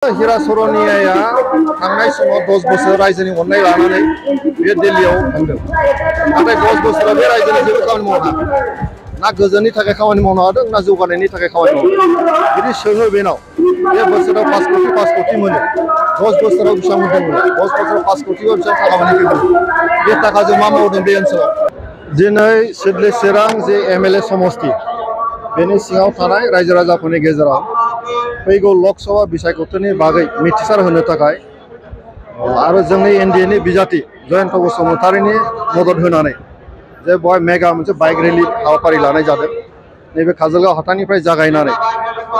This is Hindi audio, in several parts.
हिरासरनिया थांनाय समाव 10 बोसोर रायजोनि अननाय लानानै बे दिल्लीयाव थांदों। नाथाय 10 बोसोराव बे रायजोनि जेबो खामानि मावनो हायाखै। ना गोजोननि थाखाय खामानि मावनो हादों ना जौगानायनि थाखाय खामानि मावदों। बिदि सोङो बेनाव बे बोसोराव 5 कोटी मोनो। 10 बोसोराव बेसेबां मोनदोंमोन? 10 बोसोराव 5 कोटीआव बेसेबां थाखा मोनहैखो? बे थाखाजों मा मावदों बे ओनसोलाव? दिनै सिडली चिरां जे एमएलए समष्टि बेनि सिङाव थानाय रायजो राजाफोरनि गेजेराव फैगौ लोकसभा बिसायख'थिनि बागै मिथिसार होनो थाखाय आरो जोंनि एनडिएनि बिजाथि जयन्त बसुमतारीनि मदद होनानै जे बय मेगा मोनसे बाइक रेली हाबाफारि लानाय जादों। नैबे काजलगाव हाथाइनिफ्राय जागायनानै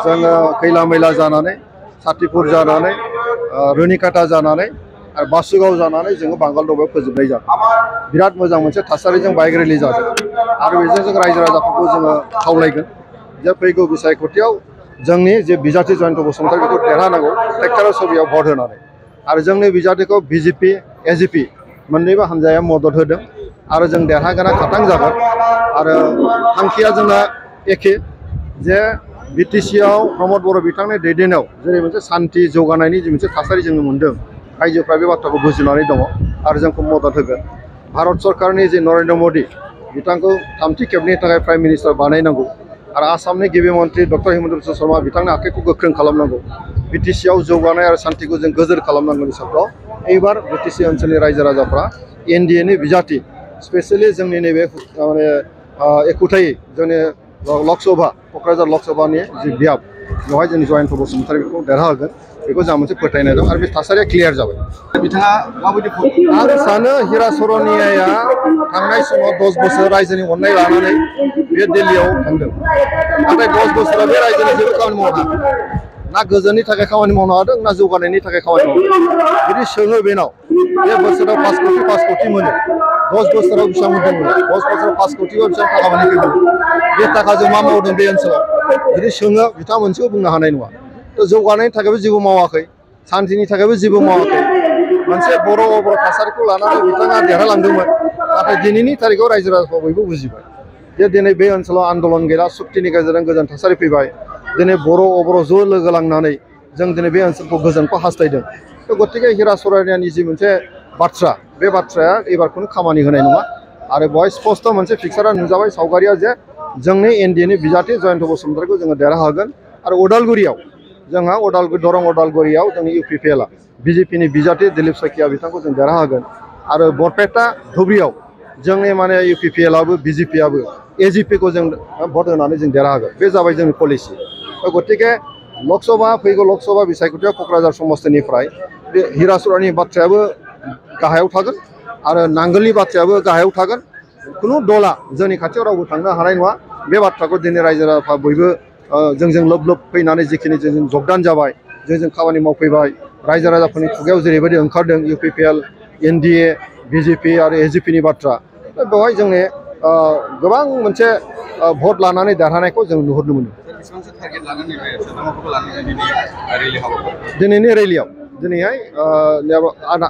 जोङो खैला मैला जानानै सातिपुर जानानै रुनिकाटा जानानै आरो बासुगाव जानानै जोङो बांगाल दबायाव फोजोबनाय जादों। बिराद मोजां मोनसे थासारिजों बाइक रेली जादों आरो बेजों जों रायजो राजाफोरखौ जोङो खावलायगोन जे फैगौ बिसायख'थियाव जोंनि जे बिजाथि जयन्त बसुमतारी बेखौ देरहानांगौ ट्रेक्टर छबियाव भट होनानै आरो जोंनि बिजाथिखौ बिजेपि एजिपि मोननैबो हान्जाया मदद होदों आरो जों देरहागोना खाथां जागोन आरो थांखिया जोंना एखे जे बिटिसिआव प्रमद बर' बिथांनि दैदेननायाव जेरै मोनसे सान्थि जौगानायनि जे मोनसे थासारि जोङो मोन्दों रायजोफ्रा बे बाथ्राखौ बुजिनानै दङ आरो जोंखौ मदद होगोन। भारत सरकारनि जे नरेन्द्र मदि बिथांखौ थामथि खेबनि थाखाय प्राइम मिनिस्टार बानायनांगौ आरो आसामनि गिबि मन्त्रि डक्टर हिमन्त बिश्व शर्मा बिथांनि आखाइखौ गोख्रों खालामनांगौ। बिटिसिआव जौगानाय आरो सान्थिखौ जों गोजोर खालामनांगौ हिसाबाव एबार बिटिसि ओनसोलनि रायजो राजाफ्रा एनडिएनि बिजाथि स्पेसियेलि जोंनि नैबे माने एखुथायै जोंनि लकसभा क'क्राझार लकसभानि जि बियाब बेवहाय जोंनि जयन्त बसुमतारी बेखौ देरहाहोगोन बेखौ जोंहा मोनसे फोथायनाय दं आरो बे थासारिया क्लियार जाबाय। बिथाङा माबायदि आं सानो हिरासरनिया थांनाय समाव 10 बोसोर रायजोनि अननाय लानानै बे दिल्लीयाव थांदों। नाथाय 10 बोसोराव बे रायजोनि जेबो खामानि मावनो हायाखै। ना गोजोननि थाखाय खामानि मावनो हादों ना जौगानायनि थाखाय खामानि मावदों। बिदि सोङो बेनाव बे बोसोराव 5 कोटी मोनो। 10 बोसोराव बेसेबां मोनदोंमोन? 10 बोसोराव 5 कोटीआव बेसेबां थाखा मोनहैखो? बे थाखाजों मा मावदों बे ओनसोलाव? बिदि सोङो बिथाङा मोनसेबो बुंनो हानाय नङा। जौगानायनि थाखायबो जेबो मावाखै, सान्थिनि थाखायबो जेबो मावाखै। मोनसे बर' थासारिखौ लानानै बिथाङा देरहालांदोंमोन। नाथाय दिनैनि तारिखआव रायजो राजाफ्रा बयबो बुजिबाय जे दिनै बे ओनसोलाव आन्दलन गैला, सुक्तिनि गेजेरजों गोजोन थासारि फैबाय। दिनै बर' ज' लोगो लांनानै जों दिनै बे ओनसोलखौ गोजोनखौ हास्थायदों। गतिके हिरासरनियानि जि मोनसे बाथ्रा बे बाथ्राया एबारखौनो खामानि होनाय नङा आरो बेवहाय स्पष्ट मोनसे पिक्सारा नुजाबाय सावगारिया जे जोंनि एनडिएनि बिजाथि जयन्त बसुमतारीखौ जोङो देरहाहोगोन आरो उदालगुरियाव जोंहा दरं उदालगुरियाव जोंनि इउपिपिएलआ बिजेपिनि बिजाथि दिलीप सैखिया बिथांखौ जों देरहाहोगोन आरो बरपेटा धुबुरीयाव जोंनि माने इउपिपिएलआबो बिजेपिआबो एजिपिखौ जों भट होनानै जों देरहाहोगोन। बे जाबाय जोंनि पलिसि। गतिके फैगौ लोकसभा बिसायख'थियाव क'क्राझार समस्तिनिफ्राय बे हिरासरनि बाथ्रायाबो गाहायाव थागोन आरो नांगोलनि बाथ्रायाबो गाहायाव थागोन। खुनु दला जोंनि खाथियाव रावबो थांनो हानाय नङा। बे बाथ्राखौ दिनै रायजो राजाफ्रा बयबो जोंजों लोब लोब फैनानै जिखिनि जों जगदान जाबाय जों खामानि मावफैबाय रायजो राजाफोरनि खुगायाव जेरैबायदि ओंखारदों इउपिपिएल एनडिए बिजेपि आरो एजिपिनि बाथ्रा बेवहाय जोंनि गोबां मोनसे भट लानानै देरहानायखौ जों नुहुरनो मोनो। दिनैनि रेलियाव दिनैहाय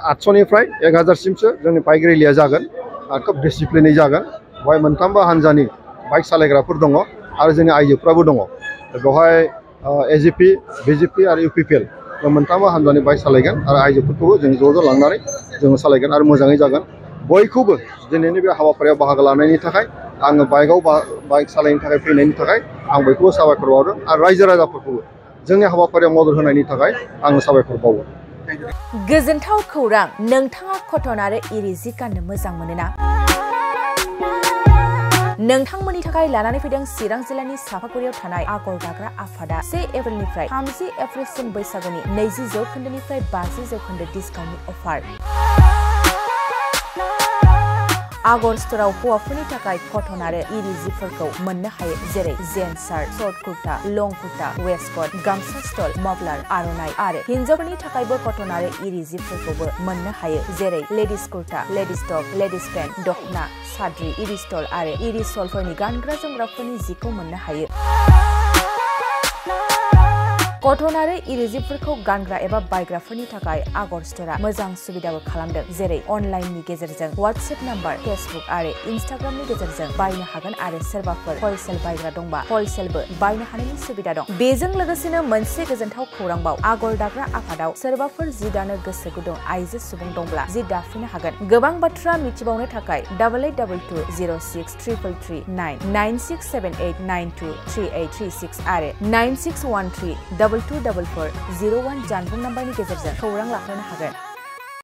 800निफ्राय 1000सिमसो जोंनि बाइक रेलिया जागोन आरो खोब डिसिप्लिनै जागोन। बेवहाय मोनथामबो हान्जानि बाइक सालायग्राफोर दङ आरो जोंनि आइजोफ्राबो दङ। बेवहाय एजिपि बिजेपि आरो इउपिपिएल मोनथामबो हान्जानि बाइक सालायगोन आरो आइजोफोरखौबो जों ज' लांनानै जोङो सालायगोन आरो मोजाङै जागोन। बयखौबो दिनैनि बे हाबाफारियाव बाहागो लानायनि थाखाय आङो बाइक सालायनो थाखाय फैनायनि थाखाय आं बयखौबो साबायखर बावदों आरो रायजो राजाफोरखौबो जोंनि हाबाफारियाव मदद होनायनि थाखाय आङो साबायखर बावो। गोजोनथाव खौरां, नोंथाङा कटन आरो इरि जि गाननो मोजां मोनोना? नोंथांमोननि थाखाय लानानै फैदों चिरां जिल्लानि सापागुरियाव थानाय आगर दाग्रा आफादा 1 एप्रिलनिफ्राय 30 एप्रिलसिम बैसागुनि 20% 50% डिसकाउन्टनि अफार। आगर स्ट'राव हौवाफोरनि थाखाय कटन आरो इरि जिफोरखौ मोननो हायो जेरै जेन्स शार्ट, शर्ट कुर्ता, लं कुर्ता, वेस्टकट, गामसा स्टल, मफलार, आर'नाइ आरो हिन्जावफोरनि थाखायबो कटन आरो इरि जिफोरखौबो मोननो हायो जेरै लेडिस कुर्ता, लेडिस टप, लेडिस पेन्ट, दखना, साद्रि, इरि स्टल आरो इरि सलफोरनि गानग्रा जोमग्राफोरनि जिखौ मोननो हायो। कटन आरो इरि जिफोरखौ गानग्रा एबा बायग्राफोरनि थाखाय आगर स्ट'रआ मोजां सुबिदाबो खालामदों, जेरै अनलाइननि गेजेरजों WhatsApp नाम्बार, फेसबुक आरो इनस्टाग्रामनि गेजेरजों बायनो हागोन आरो सोरबाफोर हलसेल बायग्रा दंबा हलसेलबो बायनो हानायनि सुबिदा दं। बेजों लोगोसेनो मोनसे गोजोनथाव खौरांबाव आगर दाग्रा आफादाव सोरबाफोर जि दानो गोसो गुदुं आइजो सुबुं दंब्ला जि दाफिननो हागोन। गोबां बाथ्रा मिथिबावनो थाखाय 8822063339 9678923836 आरो 9613224401 जानबुं नाम्बारनि गेजेरजों खौरां लाहरनो हागोन।